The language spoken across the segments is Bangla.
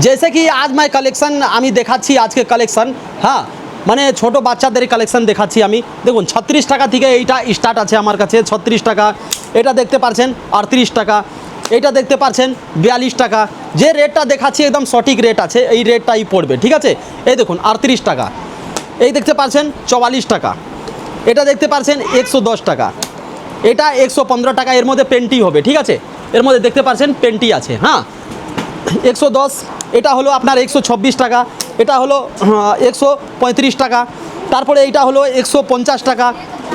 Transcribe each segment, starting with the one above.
जैसे कि आज मैं कलेक्शन आमी देखाচ্ছি আজকে কালেকশন হ্যাঁ মানে ছোট বাচ্চাদের কালেকশন দেখাচ্ছি আমি দেখুন 36 টাকা থেকে এইটা স্টার্ট আছে আমার কাছে 36 টাকা এটা দেখতে পাচ্ছেন 38 টাকা এটা দেখতে পাচ্ছেন 42 টাকা যে রেটটা দেখাচ্ছি একদম সঠিক রেট আছে এই রেটটাই পড়বে ঠিক আছে এই দেখুন 38 টাকা এই দেখতে পাচ্ছেন 44 টাকা এটা দেখতে পাচ্ছেন 110 টাকা এটা 115 টাকা এর মধ্যে পেন্টি হবে ঠিক আছে এর মধ্যে দেখতে পাচ্ছেন পেন্টি আছে হ্যাঁ 110 এটা হলো আপনার 126 টাকা এটা হলো 135 টাকা তারপরে এইটা হলো 150 টাকা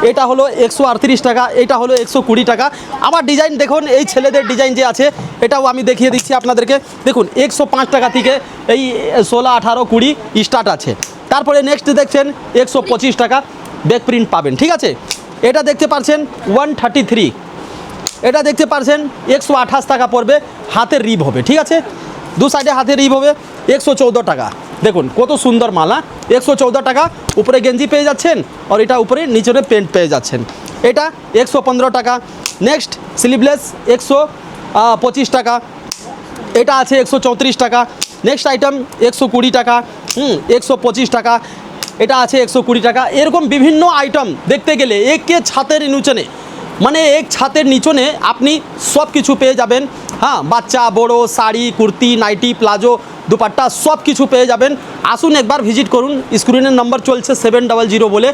এটা হলো 138 টাকা এটা হলো 120 টাকা আবার ডিজাইন দেখুন এই ছেলেদের ডিজাইন যে আছে এটাও আমি দেখিয়ে দিচ্ছি আপনাদেরকে দেখুন 105 টাকা থেকে এই 16 18 20 স্টার্ট আছে তারপরে নেক্সট দেখছেন 125 টাকা ব্যাক প্রিন্ট পাবেন ঠিক আছে এটা দেখতে পাচ্ছেন 133 এটা দেখতে পাচ্ছেন 128 টাকা পড়বে হাতের রিব হবে ঠিক আছে দু সাইডে হাতের রিব হবে 114 টাকা দেখুন কত সুন্দর মালা 114 টাকা উপরে গেঞ্জি পেয়ে যাচ্ছেন আর এটা উপরে নিচে প্যান্ট পেয়ে যাচ্ছেন এটা 115 টাকা নেক্সট স্লিভলেস 125 টাকা এটা আছে 134 টাকা নেক্সট আইটেম 120 টাকা 125 টাকা এটা আছে 120 টাকা এরকম বিভিন্ন আইটেম দেখতে গেলে একে ছাতের নিচনে মানে এক ছাতের নিচনে আপনি সব কিছু পেয়ে যাবেন হ্যাঁ বাচ্চা বড় শাড়ি কুর্তি নাইটি প্লাজো দুপাট্টা সব কিছু পেয়ে যাবেন আসুন একবার ভিজিট করুন স্ক্রিনের নাম্বার চলছে 700 বলে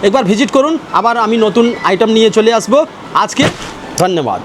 একবার ভিজিট করুন আবার আমি নতুন আইটেম নিয়ে চলে আসবো আজকে ধন্যবাদ।